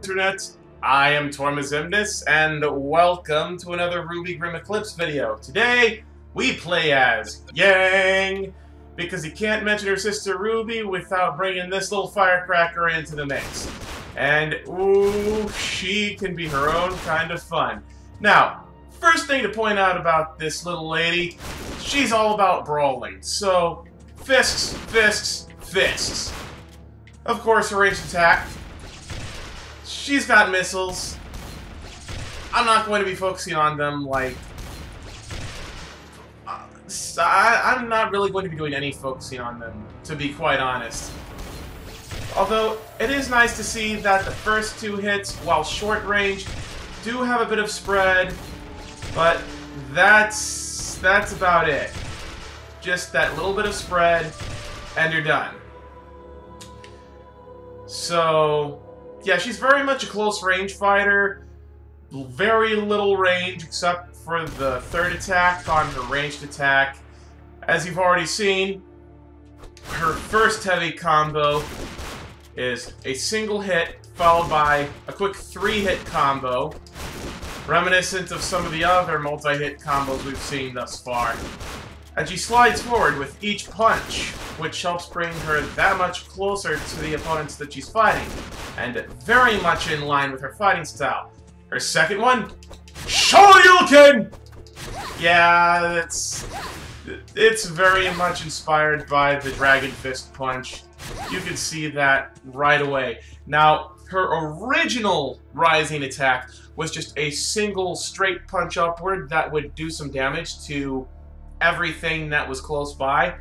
Internet. I am Torma Ximnus, and welcome to another RWBY Grimm Eclipse video. Today, we play as Yang, because you can't mention her sister RWBY without bringing this little firecracker into the mix. And, ooh, she can be her own kind of fun. Now, first thing to point out about this little lady, she's all about brawling. So, fists, fists, fists. Of course, her ranged attack. She's got missiles. I'm not going to be focusing on them, like... I'm not really going to be doing any focusing on them, to be quite honest. Although, it is nice to see that the first two hits, while short range, do have a bit of spread, but that's about it. Just that little bit of spread, and you're done. So... yeah, she's very much a close-range fighter. Very little range, except for the third attack on her ranged attack. As you've already seen, her first heavy combo is a single hit, followed by a quick 3-hit combo, reminiscent of some of the other multi-hit combos we've seen thus far. And she slides forward with each punch, which helps bring her that much closer to the opponents that she's fighting, and very much in line with her fighting style. Her second one, Shoryuken! Yeah, it's very much inspired by the Dragon Fist punch. You can see that right away. Now, her original rising attack was just a single straight punch upward that would do some damage to everything that was close by.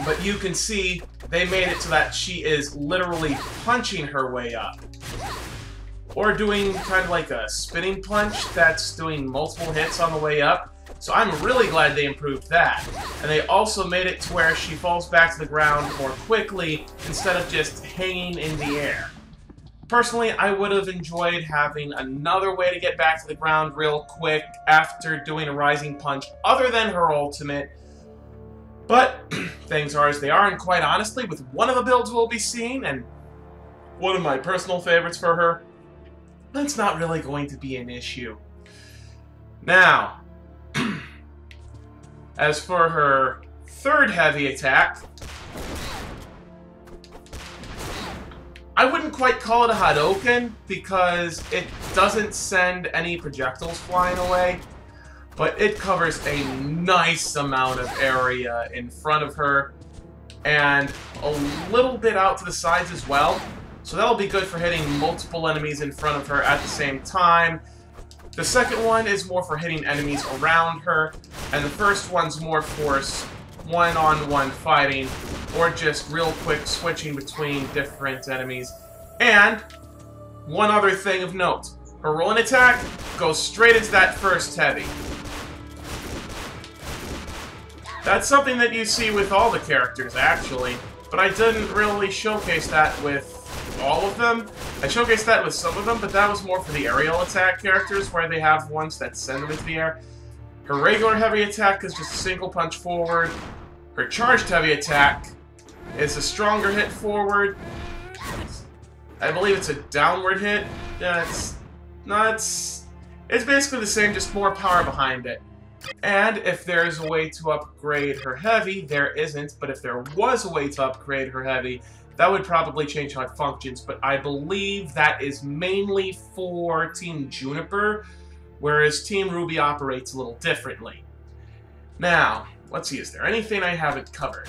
But you can see they made it so that she is literally punching her way up. Or doing kind of like a spinning punch that's doing multiple hits on the way up. So I'm really glad they improved that. And they also made it to where she falls back to the ground more quickly instead of just hanging in the air. Personally, I would have enjoyed having another way to get back to the ground real quick after doing a rising punch other than her ultimate. But things are as they are, and quite honestly, with one of the builds we'll be seeing, and one of my personal favorites for her, that's not really going to be an issue. Now, as for her third heavy attack, I wouldn't quite call it a Hadouken, because it doesn't send any projectiles flying away. But it covers a nice amount of area in front of her, and a little bit out to the sides as well. So that'll be good for hitting multiple enemies in front of her at the same time. The second one is more for hitting enemies around her, and the first one's more for one-on-one fighting, or just real quick switching between different enemies. And one other thing of note, her rolling attack goes straight into that first heavy. That's something that you see with all the characters, actually, but I didn't really showcase that with all of them. I showcased that with some of them, but that was more for the aerial attack characters, where they have ones that send them into the air. Her regular heavy attack is just a single punch forward. Her charged heavy attack is a stronger hit forward. I believe it's a downward hit. Yeah, it's basically the same, just more power behind it. And if there's a way to upgrade her heavy, there isn't, but if there was a way to upgrade her heavy, that would probably change how it functions, but I believe that is mainly for Team Juniper, whereas Team RWBY operates a little differently. Now, let's see, is there anything I haven't covered?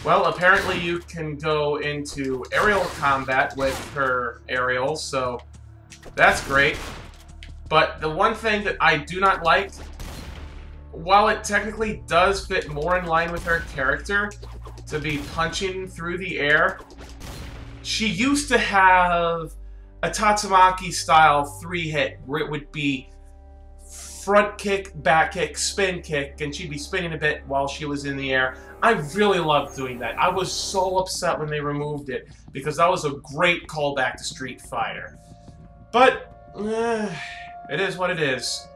Well, apparently you can go into aerial combat with her aerial, so that's great. But the one thing that I do not like, while it technically does fit more in line with her character to be punching through the air, she used to have a Tatsumaki-style 3-hit, where it would be front kick, back kick, spin kick, and she'd be spinning a bit while she was in the air. I really loved doing that. I was so upset when they removed it, because that was a great callback to Street Fighter. But, it is what it is.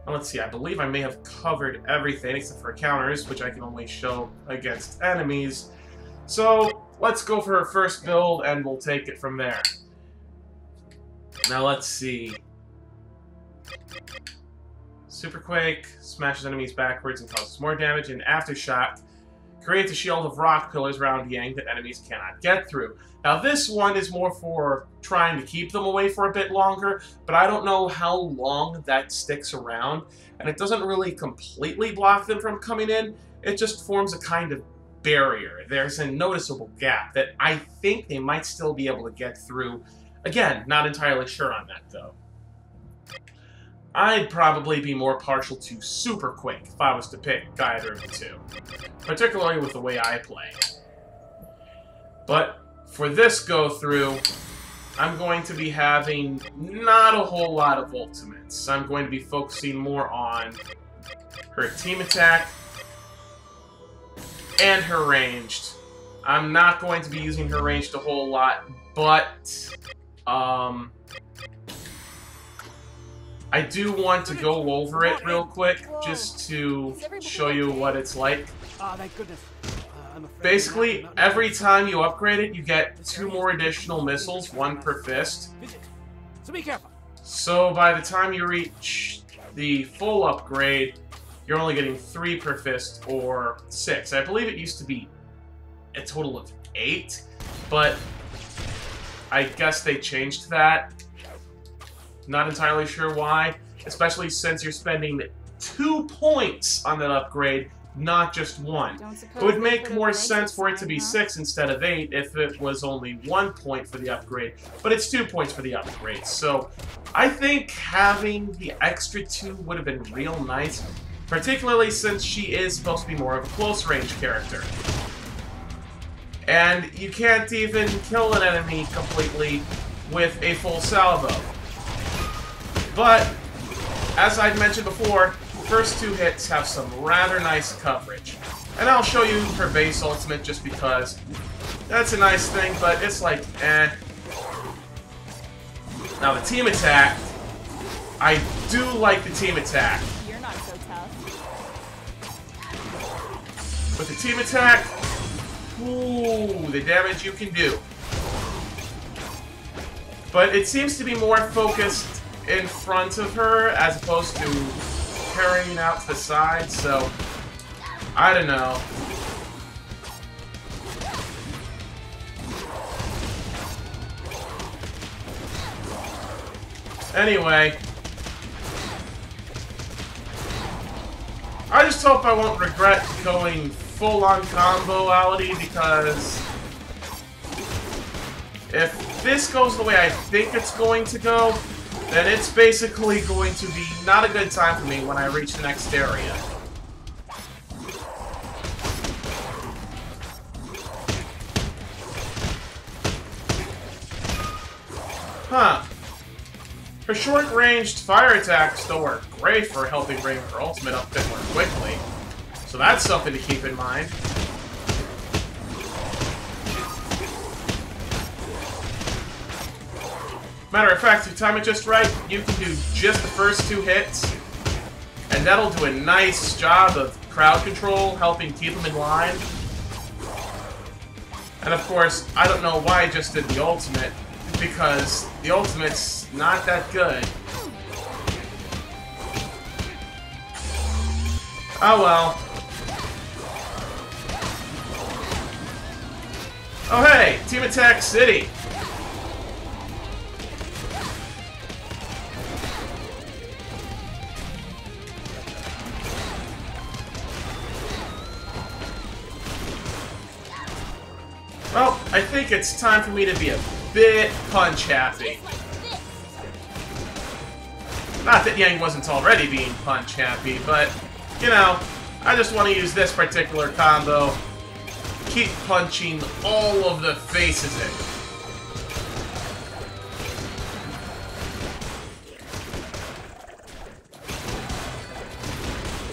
Now, let's see, I believe I may have covered everything except for counters, which I can only show against enemies. So, let's go for her first build, and we'll take it from there. Now let's see. Super Quake smashes enemies backwards and causes more damage, and Aftershock creates a shield of rock pillars around Yang that enemies cannot get through. Now this one is more for trying to keep them away for a bit longer, but I don't know how long that sticks around, and it doesn't really completely block them from coming in, it just forms a kind of barrier. There's a noticeable gap that I think they might still be able to get through. Again, not entirely sure on that though. I'd probably be more partial to Super Quake if I was to pick either of the two, particularly with the way I play. But for this go-through, I'm going to be having not a whole lot of ultimates. I'm going to be focusing more on her team attack and her ranged. I'm not going to be using her ranged a whole lot, but I do want to go over it real quick, just to show you what it's like. Basically, every time you upgrade it, you get 2 more additional missiles, 1 per fist. So by the time you reach the full upgrade, you're only getting 3 per fist, or 6. I believe it used to be a total of 8, but I guess they changed that. Not entirely sure why, especially since you're spending 2 points on that upgrade, not just 1. It would make more sense for it to be 6 instead of 8 if it was only 1 point for the upgrade, but it's 2 points for the upgrade. So I think having the extra 2 would have been real nice, particularly since she is supposed to be more of a close-range character. And you can't even kill an enemy completely with a full salvo. But, as I've mentioned before, the first 2 hits have some rather nice coverage. And I'll show you her base ultimate just because that's a nice thing, but it's like, eh. Now the team attack, I do like the team attack. You're not so tough. With the team attack, ooh, the damage you can do. But it seems to be more focused in front of her as opposed to carrying out to the side, so I don't know. Anyway, I just hope I won't regret going full-on combo-ality, because if this goes the way I think it's going to go, then it's basically going to be not a good time for me when I reach the next area. Huh. Her short-ranged fire attacks still work great for helping bring her ultimate up a bit more quickly. So that's something to keep in mind. Matter of fact, if you time it just right, you can do just the first 2 hits, and that'll do a nice job of crowd control, helping keep them in line. And of course, I don't know why I just did the ultimate, because the ultimate's not that good. Oh well. Oh hey, Team Attack City! Well, I think it's time for me to be a bit punch-happy. Not that Yang wasn't already being punch-happy, but, you know, I just want to use this particular combo. Keep punching all of the faces in.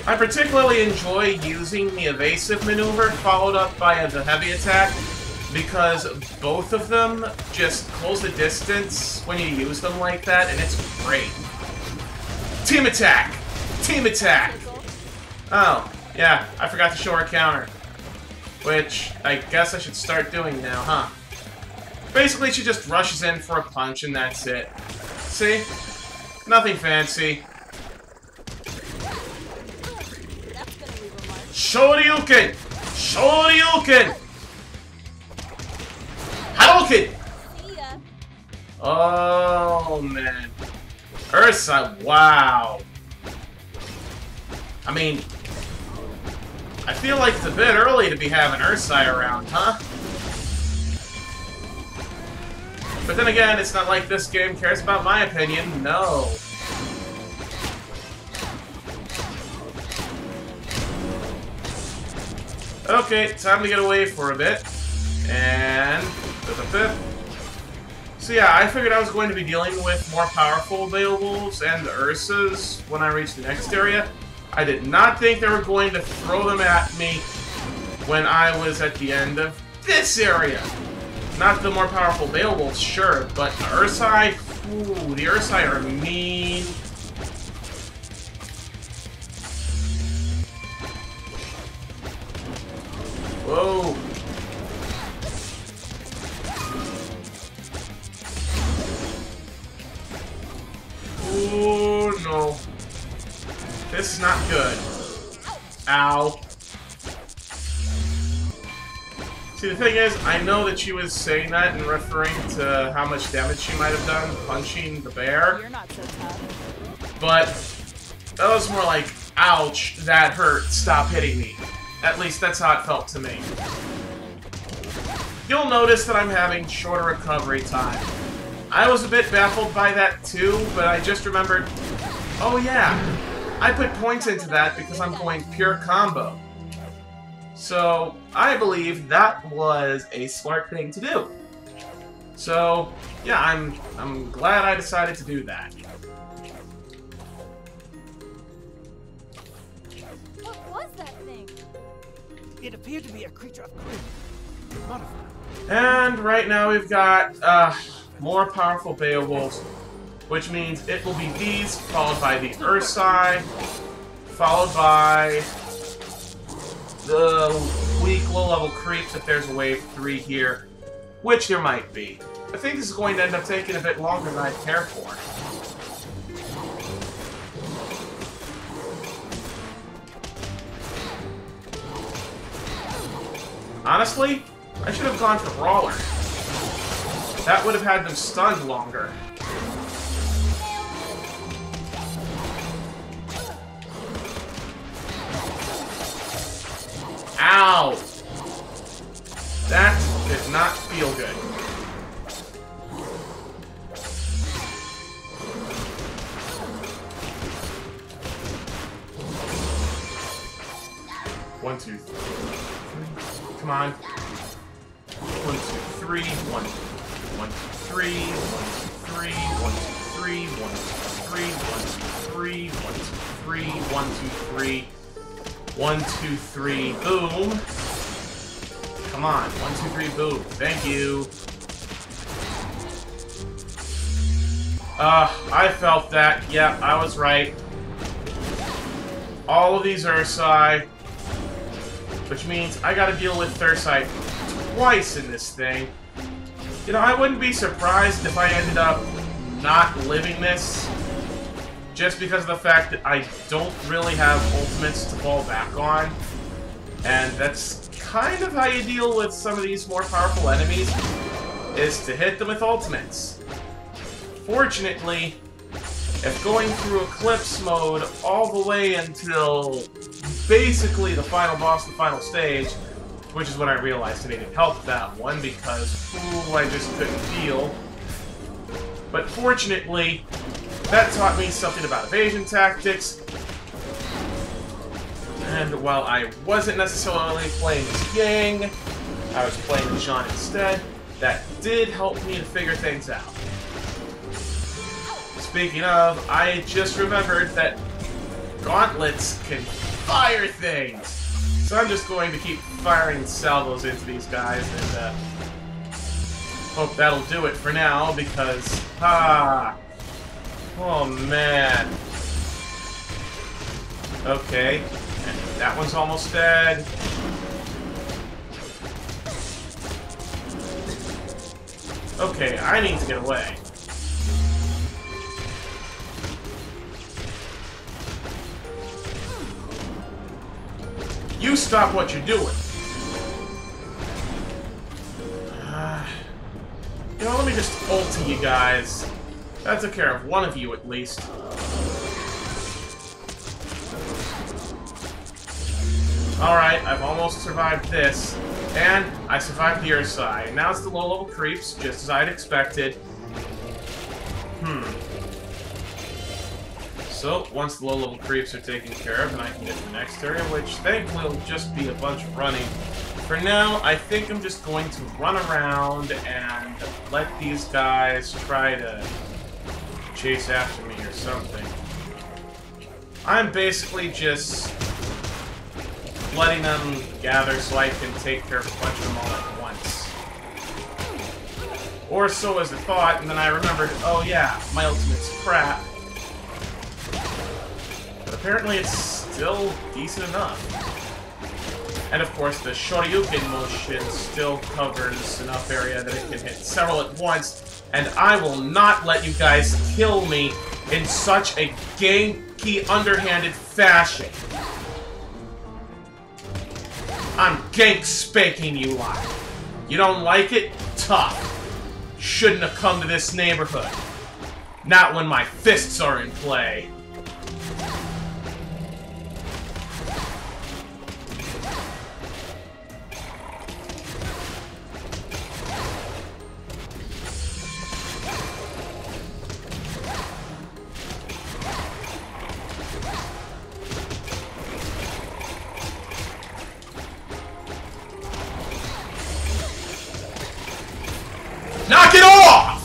I particularly enjoy using the evasive maneuver followed up by the heavy attack, because both of them just close the distance when you use them like that, and it's great. Team attack! Team attack! Oh, yeah, I forgot to show her counter. Which, I guess I should start doing now, huh? Basically, she just rushes in for a punch and that's it. See? Nothing fancy. Shoryuken! Shoryuken! Hadouken! Oh, man. Ursa, wow. I mean, I feel like it's a bit early to be having Ursai around, huh? But then again, it's not like this game cares about my opinion, no. Okay, time to get away for a bit. And... So yeah, I figured I was going to be dealing with more powerful Beowulfs and the Ursas when I reached the next area. I did not think they were going to throw them at me when I was at the end of this area. Not the more powerful Beowulfs, sure, but the Ursai, ooh, the Ursai are mean. Whoa. Oh no. This is not good. Ow. See, the thing is, I know that she was saying that and referring to how much damage she might have done punching the bear. You're not so tough. But that was more like, ouch, that hurt, stop hitting me. At least that's how it felt to me. You'll notice that I'm having shorter recovery time. I was a bit baffled by that too, but I just remembered, oh yeah, I put points into that because I'm going pure combo. So, I believe that was a smart thing to do. So, yeah, I'm glad I decided to do that. What was that thing? It appeared to be a creature of Grimm. Modified. And right now we've got more powerful Beowulfs, which means it will be these, followed by the Ursai, followed by the weak low-level creeps if there's a wave 3 here, which there might be. I think this is going to end up taking a bit longer than I care for. Honestly, I should have gone for Brawler. That would have had them stunned longer. Ow! That did not feel good. One, two, three. Come on. 1, 2, 3. 1, 1, 2, 3. 1, 2, 3. 1, 2, 3. 1, 2, 3. 1, 2, 3. 1, 2, 3. 1, 2, 3. 1, 2, 3, boom. Come on, 1, 2, 3, boom. Thank you. I felt that. Yeah, I was right. All of these Ursai, which means I gotta deal with Ursai twice in this thing. You know, I wouldn't be surprised if I ended up not living this, just because of the fact that I don't really have ultimates to fall back on. And that's kind of how you deal with some of these more powerful enemies, is to hit them with ultimates. Fortunately, if going through Eclipse mode all the way until basically the final boss, the final stage, which is when I realized I needed help that one because, ooh, I just couldn't feel. But fortunately, that taught me something about evasion tactics. And while I wasn't necessarily playing as Yang, I was playing as Jean instead, that did help me to figure things out. Speaking of, I just remembered that gauntlets can fire things! So I'm just going to keep firing salvos into these guys and hope that'll do it for now because, oh man. Okay, and that one's almost dead. Okay, I need to get away. You stop what you're doing. You know, let me just ult to you guys. That took care of one of you at least. Alright, I've almost survived this. And I survived the other side. Now it's the low-level creeps, just as I'd expected. So, once the low-level creeps are taken care of, then I can get to the next area, which thankfully will just be a bunch of running. For now, I think I'm just going to run around and let these guys try to chase after me or something. I'm basically just letting them gather so I can take care of a bunch of them all at once. Or so as I thought, and then I remembered, oh yeah, my ultimate's crap. But apparently it's still decent enough. And of course the Shoryuken motion still covers enough area that it can hit several at once, and I will not let you guys kill me in such a ganky, underhanded fashion. I'm gank spanking you live. You don't like it? Tough. Shouldn't have come to this neighborhood. Not when my fists are in play. Knock it off!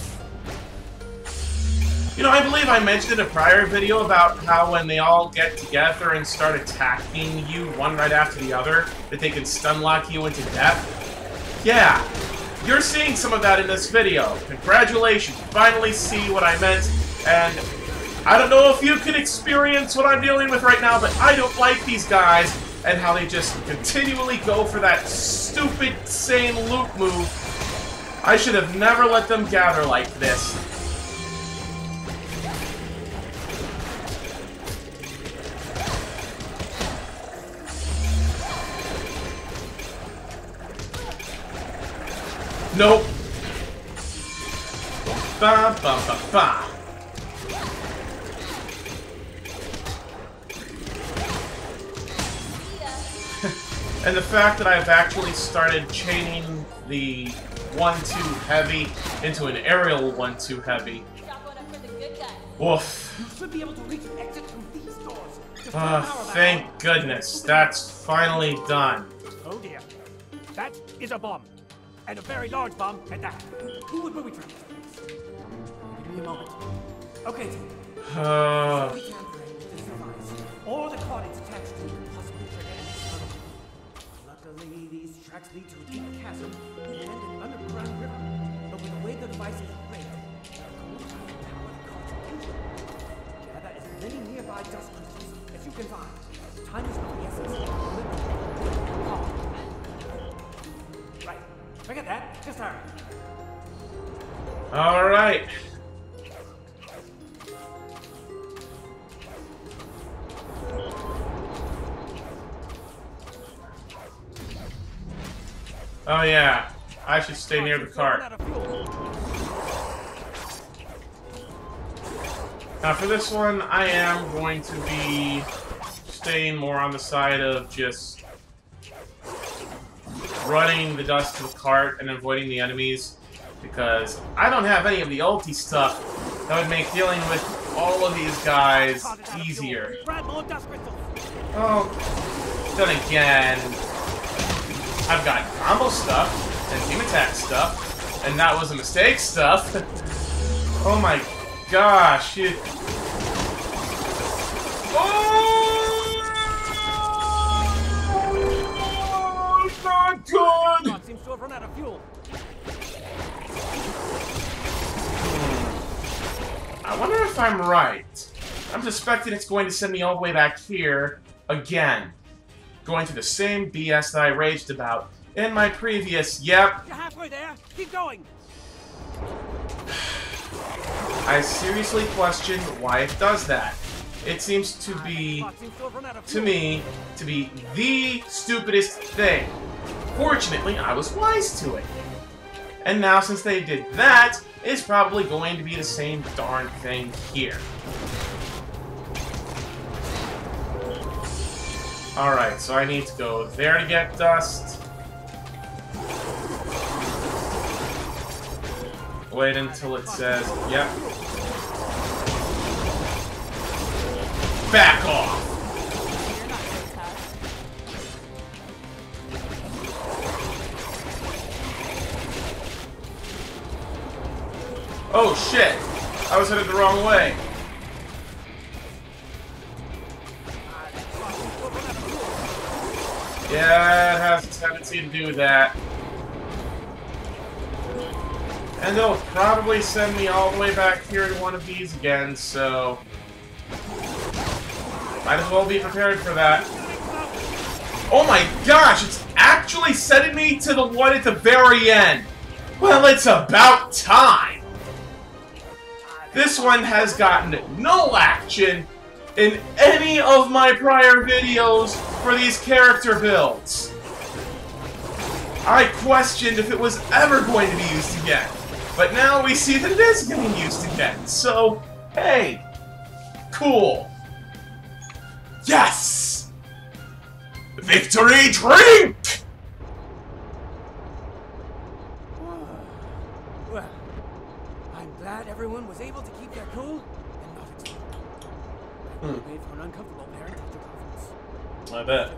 You know, I believe I mentioned in a prior video about how when they all get together and start attacking you one right after the other, that they can stun lock you into death. Yeah, you're seeing some of that in this video. Congratulations, you finally see what I meant, and I don't know if you can experience what I'm dealing with right now, but I don't like these guys and how they just continually go for that stupid, sane loop move. I should have never let them gather like this. Nope. Ba ba ba ba. And the fact that I've actually started chaining the 1-2 heavy into an aerial 1-2 heavy. Woof. You should be able to reach an exit through these doors. Thank goodness. That's finally done. Oh dear. That is a bomb. And a very large bomb at that. Who would booby trap this? Give me a moment. Okay, team. All the coordinates attached to the possible trigger and tunnel. Luckily, these tracks lead to a deep chasm and an underground river. But with the way the device is rigged, they're going to power the cartridge engine. Gather as many nearby dust crystals as you can find. Time is of the essence. Right. Forget that. Just hurry. All right. Oh yeah, I should stay near the cart. Now for this one, I am going to be staying more on the side of just running the dust to the cart and avoiding the enemies, because I don't have any of the ulti stuff that would make dealing with all of these guys easier. Oh, then again, I've got combo stuff and team attack stuff, and that was a mistake stuff. Oh my gosh! Oh, it's not good. Seems to have run out of fuel. I wonder if I'm right. I'm suspecting it's going to send me all the way back here again. Going through the same BS that I raged about in my previous, yep. You're halfway there. Keep going. I seriously question why it does that. It seems to be, to me, to be the stupidest thing. Fortunately, I was wise to it. And now, since they did that, it's probably going to be the same darn thing here. Alright, so I need to go there to get dust. Wait until it says, yep. Back off! You're not so tough. Oh shit! I was headed the wrong way. Yeah, it has a tendency to do that. And they'll probably send me all the way back here to one of these again, so... might as well be prepared for that. Oh my gosh, it's actually sending me to the one at the very end! Well, it's about time! This one has gotten no action in any of my prior videos for these character builds. I questioned if it was ever going to be used again, but now we see that it is getting used again, so, hey, cool. Yes! Victory drink! Well, I'm glad everyone was able to keep their cool and not explode. I made for an uncomfortable parent-teacher conference. I bet.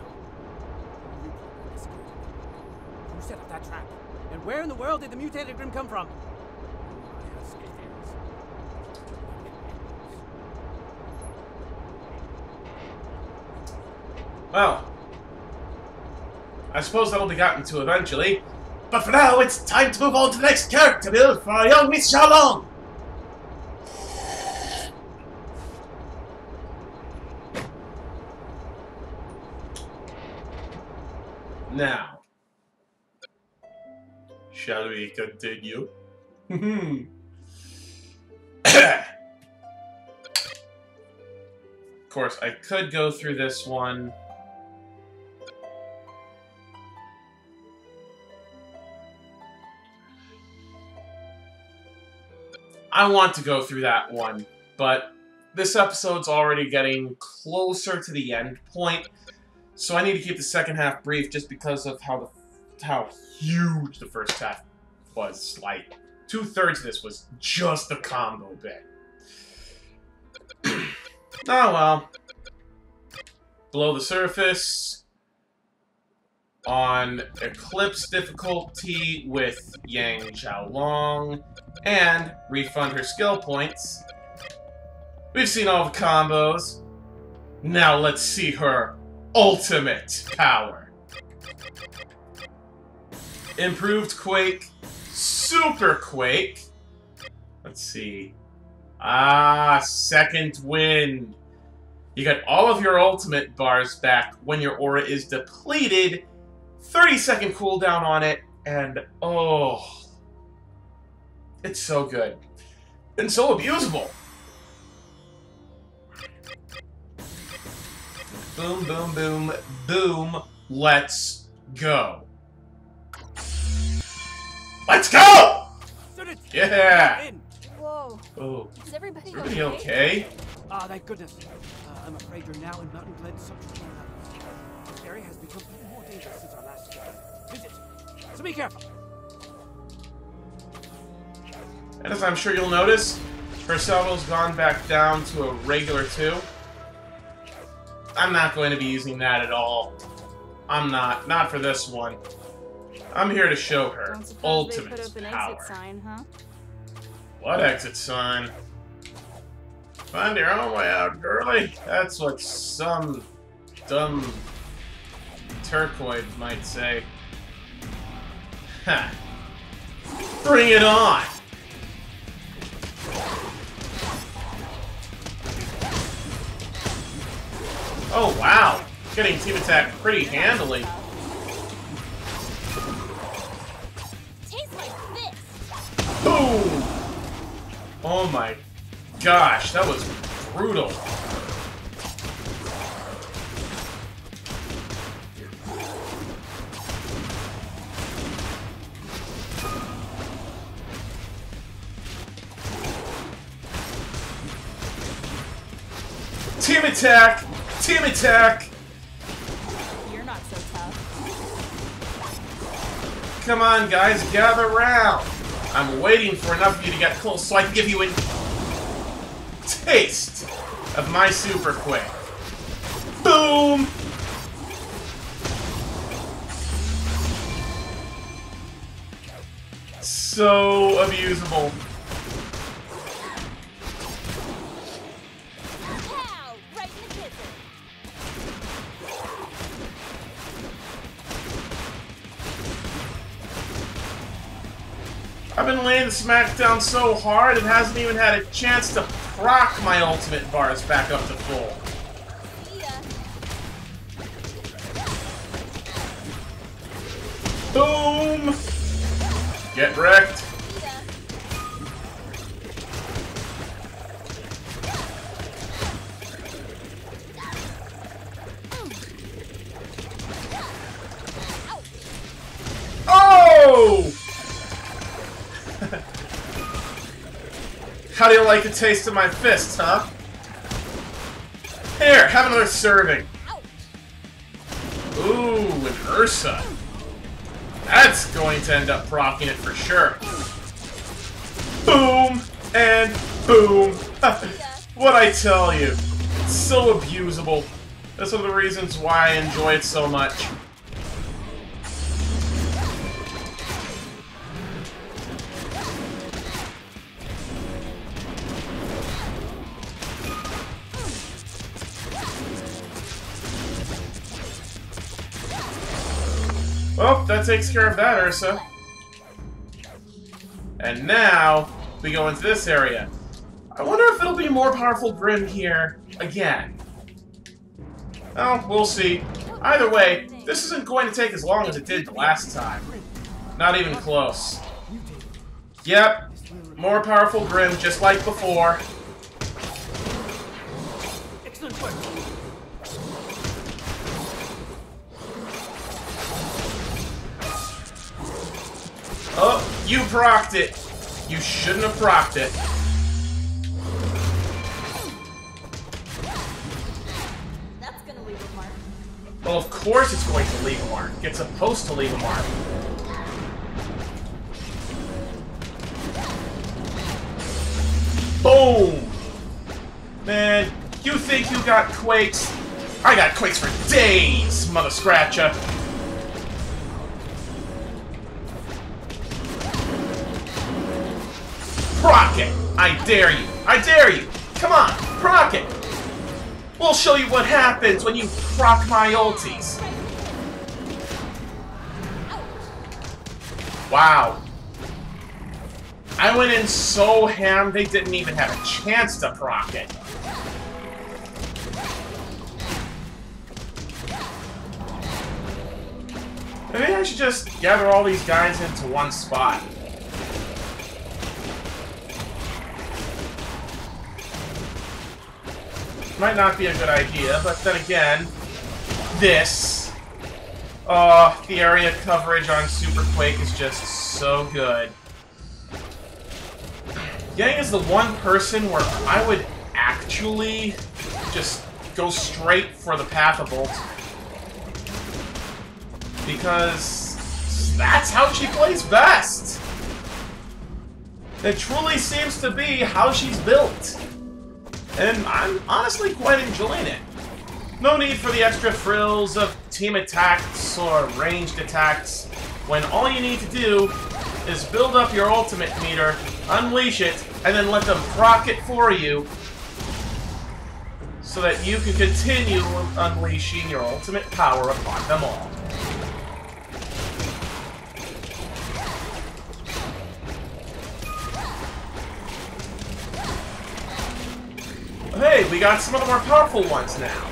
Who set up that trap? And where in the world did the mutated Grimm come from? I have some theories. Well, I suppose that'll be gotten to eventually. But for now, it's time to move on to the next character build for young Miss Xiaolong! Now, shall we continue? Of course, I could go through this one. I want to go through that one, but this episode's already getting closer to the end point, so I need to keep the second half brief just because of how huge the first half was. Like, 2/3 of this was just the combo bit. Oh well. Below the surface, on Eclipse difficulty with Yang Xiaolong, and refund her skill points. We've seen all the combos. Now let's see her ultimate power. Improved Quake, Super Quake. Let's see. Second Wind. You get all of your ultimate bars back when your aura is depleted. 30-second cooldown on it, and oh, it's so good. And so abusable. Boom, boom, boom, boom. Let's go. Let's go! Yeah! Whoa. Oh. Is everybody Everybody okay? Ah, thank goodness. I'm afraid you're now in mountain-clad subterranean levels. This area has become even more dangerous since our last visit. So be careful. And as I'm sure you'll notice, her salvo's gone back down to a regular 2. I'm not going to be using that at all. I'm not. Not for this one. I'm here to show her Don't suppose ultimate they put up an power. exit sign, huh? What exit sign? Find your own way out, girlie. That's what some dumb turquoise might say. Ha! Bring it on! Oh wow! Getting team attack pretty handily. Tastes like this. Boom! Oh my gosh, that was brutal. Team attack! Team attack! You're not so tough. Come on, guys, gather round! I'm waiting for enough of you to get close so I can give you a taste of my super quick. Boom! So abusable. Ow! Right in the kisser. I've been laying the smackdown so hard it hasn't even had a chance to proc my ultimate bars back up to full. See ya. Boom! Get wrecked. See ya. Oh! How do you like the taste of my fist, huh? Here, have another serving. Ooh, an Ursa. That's going to end up proccing it for sure. Boom! And boom! What'd I tell you? It's so abusable. That's one of the reasons why I enjoy it so much. Well, that takes care of that, Ursa. And now, we go into this area. I wonder if it'll be a more powerful Grimm here again. Well, we'll see. Either way, this isn't going to take as long as it did the last time. Not even close. Yep, more powerful Grimm, just like before. Excellent work. Oh, you procced it. You shouldn't have procced it. That's gonna leave a mark. Well, of course it's going to leave a mark. It's supposed to leave a mark. Boom! Man, you think you got quakes? I got quakes for days, Mother Scratcha. Proc it! I dare you! I dare you! Come on, proc it! We'll show you what happens when you proc my ulties. Wow. I went in so ham they didn't even have a chance to proc it. Maybe I should just gather all these guys into one spot. Might not be a good idea, but then again, this, the area coverage on Super Quake is just so good. Yang is the one person where I would actually just go straight for the path of ult. Because that's how she plays best! It truly seems to be how she's built. And I'm honestly quite enjoying it. No need for the extra frills of team attacks or ranged attacks, when all you need to do is build up your ultimate meter, unleash it, and then let them proc it for you, so that you can continue unleashing your ultimate power upon them all. Hey, we got some of the more powerful ones now.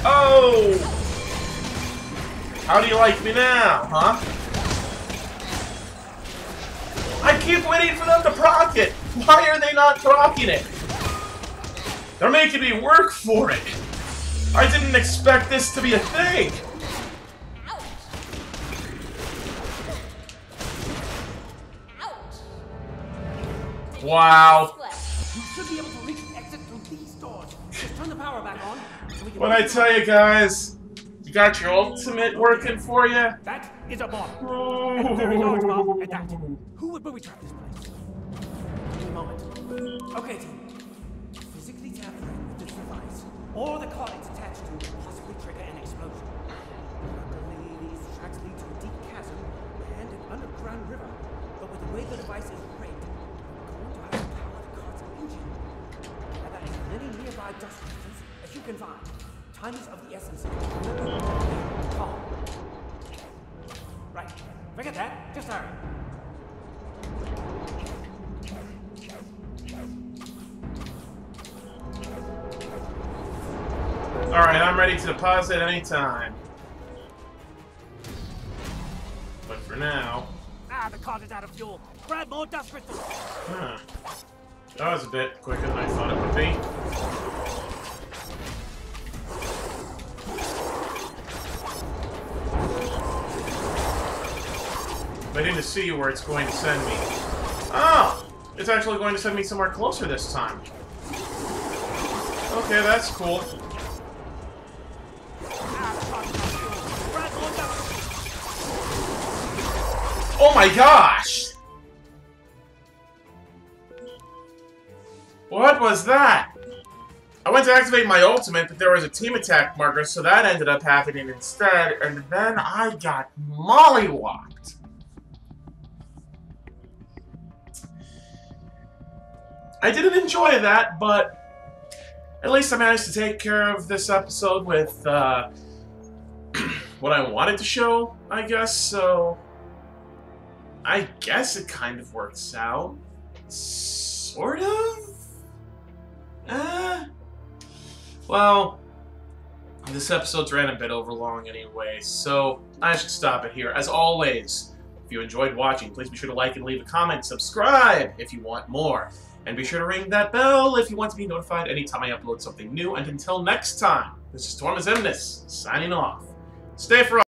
Oh! How do you like me now, huh? I keep waiting for them to proc it. Why are they not procking it? They're making me work for it. I didn't expect this to be a thing. Wow. You should be able to reach the exit through these doors. Just turn the power back on. So we can When I tell you guys, you got your ultimate working for you. That is a bomb. And a very large bomb at that. Who would booby trap this place? Give me a moment. Okay, team. Physically tamper with this device, or the coordinates attached to it, possibly trigger an explosion. Luckily, these tracks lead to a deep chasm and an underground river. But with the way the device is rigged, we're going to have to power the car's engine. Gather as many nearby dust crystals as you can find. Time is of the essence. Calm. Right. Forget that. Just hurry. Alright, I'm ready to deposit anytime. But for now... Ah, the cart is out of fuel. Grab more dust crystals. Huh. That was a bit quicker than I thought it would be. Waiting to see where it's going to send me. Oh! It's actually going to send me somewhere closer this time. Okay, that's cool. Oh my gosh! What was that? I went to activate my ultimate, but there was a team attack marker, so that ended up happening instead, and then I got mollywopped. I didn't enjoy that, but at least I managed to take care of this episode with what I wanted to show, I guess, so I guess it kind of works out. Sort of? Well, this episode's ran a bit over long anyway, so I should stop it here. As always, if you enjoyed watching, please be sure to like and leave a comment, subscribe if you want more, and be sure to ring that bell if you want to be notified anytime I upload something new. And until next time, this is Torma Ximnus, signing off. Stay frosty.